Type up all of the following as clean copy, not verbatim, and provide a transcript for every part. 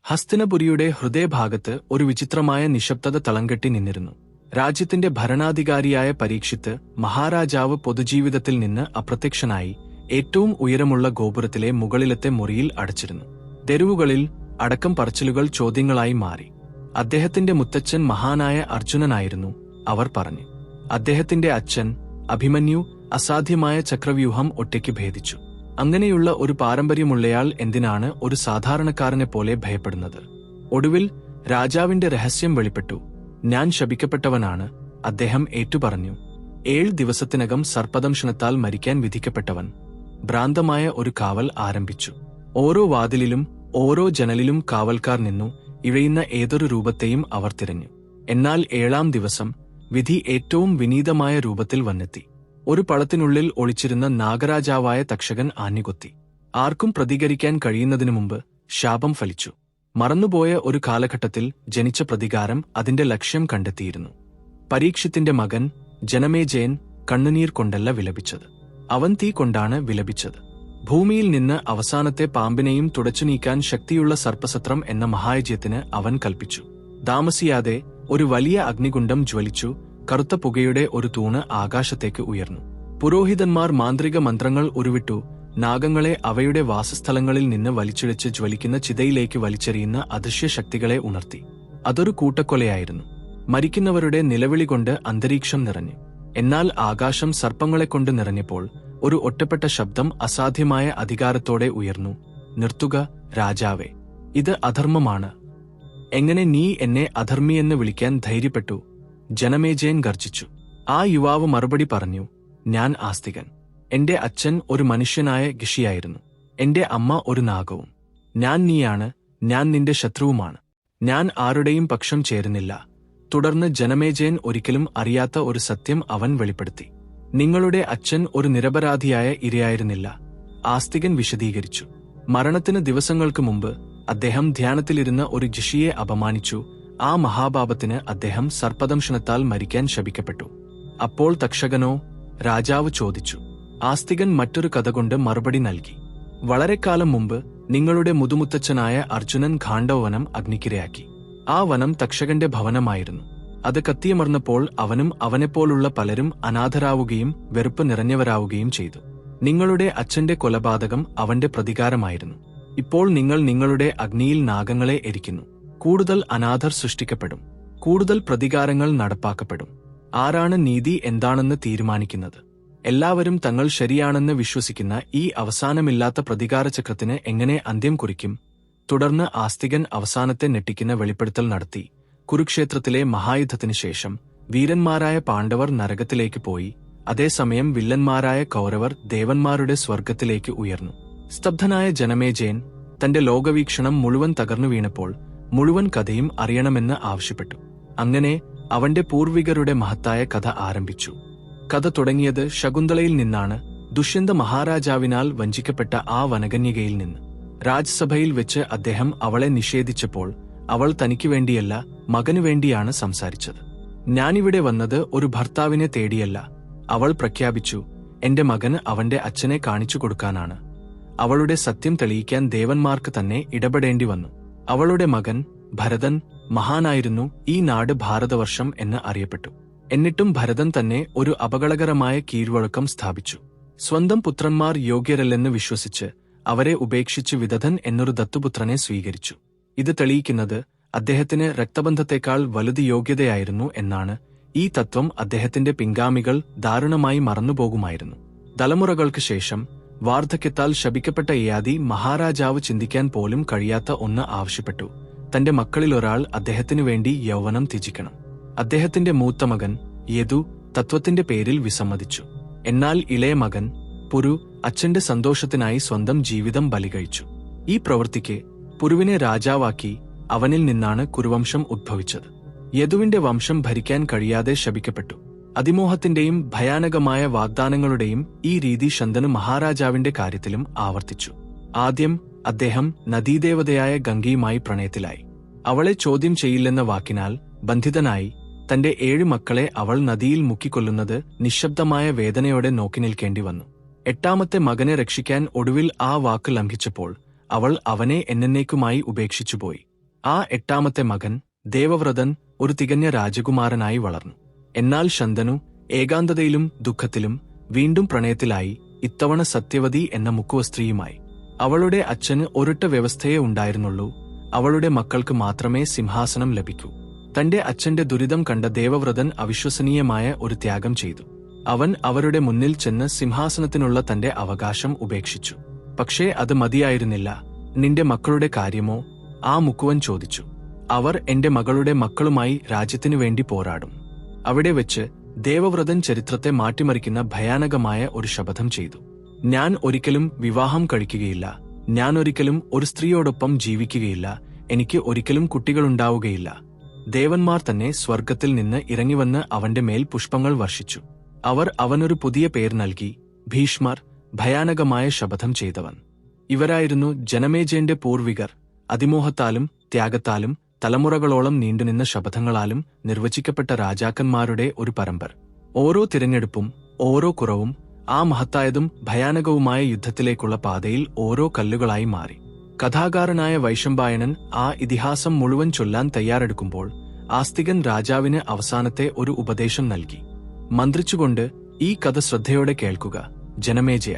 ഹസ്തിനപുരിയുടെ ഹൃദയഭാഗത്ത് ഒരു വിചിത്രമായ നിശബ്ദത തളംകെട്ടി നിന്നിരുന്നു. രാജ്യത്തിന്റെ ഭരണാധികാരിയായ പരീക്ഷിത്ത് മഹാരാജാവ് പൊതുജീവിതത്തിൽ നിന്ന് അപ്രത്യക്ഷനായി ഏറ്റവും ഉയരമുള്ള ഗോപുരത്തിലെ മുകളിലത്തെ മുറിയിൽ അടച്ചിരുന്നു. തെരുവുകളിൽ അടക്കം പറച്ചിലുകൾ ചോദ്യങ്ങളായി മാറി. അദ്ദേഹത്തിന്റെ മുത്തച്ഛൻ മഹാനായ അർജുനനായിരുന്നു, അവർ പറഞ്ഞു. അദ്ദേഹത്തിന്റെ അച്ഛൻ അഭിമന്യു അസാധ്യമായ ചക്രവ്യൂഹം ഒറ്റയ്ക്ക് ഭേദിച്ചു. അങ്ങനെയുള്ള ഒരു പാരമ്പര്യമുള്ളയാൾ എന്തിനാണ് ഒരു സാധാരണക്കാരനെ പോലെ ഭയപ്പെടുന്നത്? ഒടുവിൽ രാജാവിന്റെ രഹസ്യം വെളിപ്പെട്ടു. ഞാൻ ശപിക്കപ്പെട്ടവനാണ്, അദ്ദേഹം ഏറ്റുപറഞ്ഞു. 7 ദിവസത്തിനകം സർപ്പദംശനത്താൽ മരിക്കാൻ വിധിക്കപ്പെട്ടവൻ. ഭ്രാന്തമായ ഒരു കാവൽ ആരംഭിച്ചു. ഓരോ വാതിലിലും ഓരോ ജനലിലും കാവൽക്കാർ നിന്നു. ഇഴയുന്ന ഏതൊരു രൂപത്തെയും അവർ തിരഞ്ഞു. എന്നാൽ 7-ാം ദിവസം വിധി ഏറ്റവും വിനീതമായ രൂപത്തിൽ വന്നെത്തി. ഒരു പളത്തിനുള്ളിൽ ഒളിച്ചിരുന്ന നാഗരാജാവായ തക്ഷകൻ ആഞ്ഞുകൊത്തി. ആർക്കും പ്രതികരിക്കാൻ കഴിയുന്നതിനു മുമ്പ് ശാപം ഫലിച്ചു. മറന്നുപോയ ഒരു കാലഘട്ടത്തിൽ ജനിച്ച പ്രതികാരം അതിന്റെ ലക്ഷ്യം കണ്ടെത്തിയിരുന്നു. പരീക്ഷിത്തിന്റെ മകൻ ജനമേജയൻ കണ്ണുനീർ കൊണ്ടല്ല വിലപിച്ചത്, അവൻ തീ കൊണ്ടാണ് വിലപിച്ചത്. ഭൂമിയിൽ നിന്ന് അവസാനത്തെ പാമ്പിനെയും തുടച്ചു നീക്കാൻ ശക്തിയുള്ള സർപ്പസത്രം എന്ന മഹായജ്ഞത്തിന് അവൻ കൽപ്പിച്ചു. താമസിയാതെ ഒരു വലിയ അഗ്നികുണ്ഡം ജ്വലിച്ചു. കറുത്ത പുകയുടെ ഒരു തൂണ് ആകാശത്തേക്ക് ഉയർന്നു. പുരോഹിതന്മാർ മാന്ത്രിക മന്ത്രങ്ങൾ ഉരുവിട്ടു. നാഗങ്ങളെ അവയുടെ വാസസ്ഥലങ്ങളിൽ നിന്ന് വലിച്ചിഴച്ച് ജ്വലിക്കുന്ന ചിതയിലേക്ക് വലിച്ചെറിയുന്ന അദൃശ്യ ശക്തികളെ ഉണർത്തി. അതൊരു കൂട്ടക്കൊലയായിരുന്നു. മരിക്കുന്നവരുടെ നിലവിളി കൊണ്ട് അന്തരീക്ഷം നിറഞ്ഞു. എന്നാൽ ആകാശം സർപ്പങ്ങളെക്കൊണ്ട് നിറഞ്ഞപ്പോൾ ഒരു ഒറ്റപ്പെട്ട ശബ്ദം അസാധ്യമായ അധികാരത്തോടെ ഉയർന്നു. നിർത്തുക രാജാവേ, ഇത് അധർമ്മമാണ്. എങ്ങനെ നീ എന്നെ അധർമ്മിയെന്ന് വിളിക്കാൻ ധൈര്യപ്പെട്ടു? ജനമേജയൻ ഗർജിച്ചു. ആ യുവാവ് മറുപടി പറഞ്ഞു, ഞാൻ ആസ്തികൻ. എന്റെ അച്ഛൻ ഒരു മനുഷ്യനായ ഋഷിയായിരുന്നു. എന്റെ അമ്മ ഒരു നാഗവും. നീയാണ്, ഞാൻ നിന്റെ ശത്രുവുമാണ്. ഞാൻ ആരുടെയും പക്ഷം ചേരുന്നില്ല. തുടർന്ന് ജനമേജയൻ ഒരിക്കലും അറിയാത്ത ഒരു സത്യം അവൻ വെളിപ്പെടുത്തി. നിങ്ങളുടെ അച്ഛൻ ഒരു നിരപരാധിയായ ഇരയായിരുന്നില്ല, ആസ്തികൻ വിശദീകരിച്ചു. മരണത്തിന് ദിവസങ്ങൾക്ക് മുമ്പ് അദ്ദേഹം ധ്യാനത്തിലിരുന്ന ഒരു ഋഷിയെ അപമാനിച്ചു. ആ മഹാപാപത്തിന് അദ്ദേഹം സർപ്പദംശനത്താൽ മരിക്കാൻ ശപിക്കപ്പെട്ടു. അപ്പോൾ തക്ഷകനോ? രാജാവ് ചോദിച്ചു. ആസ്തികൻ മറ്റൊരു കഥ കൊണ്ട് മറുപടി നൽകി. വളരെക്കാലം മുമ്പ് നിങ്ങളുടെ മുതുമുത്തച്ഛനായ അർജുനൻ ഖാണ്ഡവവനം അഗ്നിക്കിരയാക്കി. ആ വനം തക്ഷകന്റെ ഭവനമായിരുന്നു. അത് കത്തിയമർന്നപ്പോൾ അവനും അവനെപ്പോലുള്ള പലരും അനാഥരാവുകയും വെറുപ്പ് നിറഞ്ഞവരാവുകയും ചെയ്തു. നിങ്ങളുടെ അച്ഛന്റെ കൊലപാതകം അവന്റെ പ്രതികാരമായിരുന്നു. ഇപ്പോൾ നിങ്ങൾ നിങ്ങളുടെ അഗ്നിയിൽ നാഗങ്ങളെ എരിക്കുന്നു. കൂടുതൽ അനാഥർ സൃഷ്ടിക്കപ്പെടും. കൂടുതൽ പ്രതികാരങ്ങൾ നടപ്പാക്കപ്പെടും. ആരാണ് നീതി എന്താണെന്ന് തീരുമാനിക്കുന്നത്? എല്ലാവരും തങ്ങൾ ശരിയാണെന്ന് വിശ്വസിക്കുന്ന ഈ അവസാനമില്ലാത്ത പ്രതികാരചക്രത്തിന് എങ്ങനെ അന്ത്യം കുറിക്കും? തുടർന്ന് ആസ്തികൻ അവസാനത്തെ ഞെട്ടിക്കുന്ന വെളിപ്പെടുത്തൽ നടത്തി. കുരുക്ഷേത്രത്തിലെ മഹായുദ്ധത്തിനു ശേഷം വീരന്മാരായ പാണ്ഡവർ നരകത്തിലേക്ക് പോയി. അതേസമയം വില്ലന്മാരായ കൗരവർ ദേവന്മാരുടെ സ്വർഗത്തിലേക്ക് ഉയർന്നു. സ്തബ്ധനായ ജനമേജയൻ തന്റെ ലോകവീക്ഷണം മുഴുവൻ തകർന്നു വീണപ്പോൾ മുഴുവൻ കഥയും അറിയണമെന്ന് ആവശ്യപ്പെട്ടു. അങ്ങനെ അവന്റെ പൂർവികരുടെ മഹത്തായ കഥ ആരംഭിച്ചു. കഥ തുടങ്ങിയത് ശകുന്തളയിൽ നിന്നാണ്, ദുഷ്യന്ത മഹാരാജാവിനാൽ വഞ്ചിക്കപ്പെട്ട ആ വനകന്യകയിൽ നിന്ന്. രാജ്സഭയിൽ വെച്ച് അദ്ദേഹം അവളെ നിഷേധിച്ചപ്പോൾ അവൾ തനിക്ക് വേണ്ടിയല്ല, മകനു വേണ്ടിയാണ് സംസാരിച്ചത്. ഞാനിവിടെ വന്നത് ഒരു ഭർത്താവിനെ തേടിയല്ല, അവൾ പ്രഖ്യാപിച്ചു. എന്റെ മകന് അവന്റെ അച്ഛനെ കാണിച്ചു കൊടുക്കാനാണ്. അവളുടെ സത്യം തെളിയിക്കാൻ ദേവന്മാർക്ക് തന്നെ ഇടപെടേണ്ടി വന്നു. അവളുടെ മകൻ ഭരതൻ മഹാനായിരുന്നു. ഈ നാട് ഭാരതവർഷം എന്ന് അറിയപ്പെട്ടു. എന്നിട്ടും ഭരതൻ തന്നെ ഒരു അപകടകരമായ കീഴ്വഴക്കം സ്ഥാപിച്ചു. സ്വന്തം പുത്രന്മാർ യോഗ്യരല്ലെന്ന് വിശ്വസിച്ച് അവരെ ഉപേക്ഷിച്ച് വിദധൻ എന്നൊരു ദത്തുപുത്രനെ സ്വീകരിച്ചു. ഇത് തെളിയിക്കുന്നത് അദ്ദേഹത്തിന് രക്തബന്ധത്തെക്കാൾ വലുത് യോഗ്യതയായിരുന്നു എന്നാണ്. ഈ തത്വം അദ്ദേഹത്തിന്റെ പിൻഗാമികൾ ദാരുണമായി മറന്നുപോകുമായിരുന്നു. തലമുറകൾക്ക് ശേഷം വാർദ്ധക്യത്താൽ ശപിക്കപ്പെട്ട യയാതി മഹാരാജാവ് ചിന്തിക്കാൻ പോലും കഴിയാത്ത ഒന്ന് ആവശ്യപ്പെട്ടു. തന്റെ മക്കളിലൊരാൾ അദ്ദേഹത്തിനു വേണ്ടി യൗവനം ത്യജിക്കണം. അദ്ദേഹത്തിന്റെ മൂത്ത മകൻ യദു തത്വത്തിന്റെ പേരിൽ വിസമ്മതിച്ചു. എന്നാൽ ഇളയ മകൻ പുരു അച്ഛന്റെ സന്തോഷത്തിനായി സ്വന്തം ജീവിതം ബലികഴിച്ചു. ഈ പ്രവൃത്തിക്ക് പുരുവിനെ രാജാവാക്കി. അവനിൽ നിന്നാണ് കുരുവംശം ഉദ്ഭവിച്ചത്. യദുവിന്റെ വംശം ഭരിക്കാൻ കഴിയാതെ ശപിക്കപ്പെട്ടു. അതിമോഹത്തിന്റെയും ഭയാനകമായ വാഗ്ദാനങ്ങളുടെയും ഈ രീതി ശന്തനു മഹാരാജാവിന്റെ കാര്യത്തിലും ആവർത്തിച്ചു. ആദ്യം അദ്ദേഹം നദീദേവതയായ ഗംഗയുമായി പ്രണയത്തിലായി. അവളെ ചോദ്യം ചെയ്യില്ലെന്ന വാക്കിനാൽ ബന്ധിതനായി തന്റെ 7 മക്കളെ അവൾ നദിയിൽ മുക്കിക്കൊല്ലുന്നത് നിശബ്ദമായ വേദനയോടെ നോക്കി നിൽക്കേണ്ടി വന്നു. 8ാമത്തെ മകനെ രക്ഷിക്കാൻ ഒടുവിൽ ആ വാക്ക് ലംഘിച്ചപ്പോൾ അവൾ അവനെ എന്നേക്കുമായി ഉപേക്ഷിച്ചുപോയി. ആ 8ാമത്തെ മകൻ ദേവവ്രതൻ ഒരു തികഞ്ഞ രാജകുമാരനായി വളർന്നു. എന്നാൽ ശന്തനു ഏകാന്തതയിലും ദുഃഖത്തിലും വീണ്ടും പ്രണയത്തിലായി, ഇത്തവണ സത്യവതി എന്ന മുക്കുവസ്ത്രീയുമായി. അവളുടെ അച്ഛന് ഒരൊറ്റ വ്യവസ്ഥയേ ഉണ്ടായിരുന്നുള്ളൂ: അവളുടെ മക്കൾക്ക് മാത്രമേ സിംഹാസനം ലഭിക്കൂ. തന്റെ അച്ഛന്റെ ദുരിതം കണ്ട ദേവവ്രതൻ അവിശ്വസനീയമായ ഒരു ത്യാഗം ചെയ്തു. അവൻ അവരുടെ മുന്നിൽ ചെന്ന് സിംഹാസനത്തിനുള്ള തന്റെ അവകാശം ഉപേക്ഷിച്ചു. പക്ഷേ അത് മതിയായിരുന്നില്ല. നിന്റെ മക്കളുടെ കാര്യമോ? ആ മുക്കുവൻ ചോദിച്ചു. അവർ എന്റെ മകളുടെ മക്കളുമായി രാജ്യത്തിനു വേണ്ടി പോരാടും. അവിടെ വെച്ച് ദേവവ്രതൻ ചരിത്രത്തെ മാറ്റിമറിക്കുന്ന ഭയാനകമായ ഒരു ശപഥം ചെയ്തു. ഞാൻ ഒരിക്കലും വിവാഹം കഴിക്കുകയില്ല. ഞാൻ ഒരിക്കലും ഒരു സ്ത്രീയോടൊപ്പം ജീവിക്കുകയില്ല. എനിക്ക് ഒരിക്കലും കുട്ടികളുണ്ടാവുകയില്ല. ദേവന്മാർ തന്നെ സ്വർഗത്തിൽ നിന്ന് ഇറങ്ങിവന്ന് അവന്റെ മേൽ പുഷ്പങ്ങൾ വർഷിച്ചു. അവർ അവനൊരു പുതിയ പേര് നൽകി: ഭീഷ്മർ, ഭയാനകമായ ശപഥം ചെയ്തവൻ. ഇവരായിരുന്നു ജനമേജയന്റെ പൂർവികർ. അതിമോഹത്താലും ത്യാഗത്താലും തലമുറകളോളം നീണ്ടുനിന്ന ശപഥങ്ങളാലും നിർവചിക്കപ്പെട്ട രാജാക്കന്മാരുടെ ഒരു പരമ്പര. ഓരോ തിരഞ്ഞെടുപ്പും ഓരോ കുറവും ആ മഹത്തായതും ഭയാനകവുമായ യുദ്ധത്തിലേക്കുള്ള പാതയിൽ ഓരോ കല്ലുകളായി മാറി. കഥാകാരനായ വൈശമ്പായനൻ ആ ഇതിഹാസം മുഴുവൻ ചൊല്ലാൻ തയ്യാറെടുക്കുമ്പോൾ ആസ്തികൻ രാജാവിന് അവസാനത്തെ ഒരു ഉപദേശം നൽകി. മന്ത്രിച്ചുകൊണ്ട്, ഈ കഥ ശ്രദ്ധയോടെ കേൾക്കുക ജനമേജയ.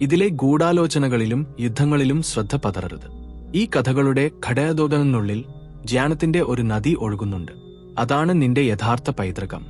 ഇതിലെ ഗൂഢാലോചനകളിലും യുദ്ധങ്ങളിലും ശ്രദ്ധ പതറരുത്. ഈ കഥകളുടെ ഘടകതോടനുള്ളിൽ ജ്ഞാനത്തിന്റെ ഒരു നദി ഒഴുകുന്നുണ്ട്. അതാണ് നിന്റെ യഥാർത്ഥ പൈതൃകം.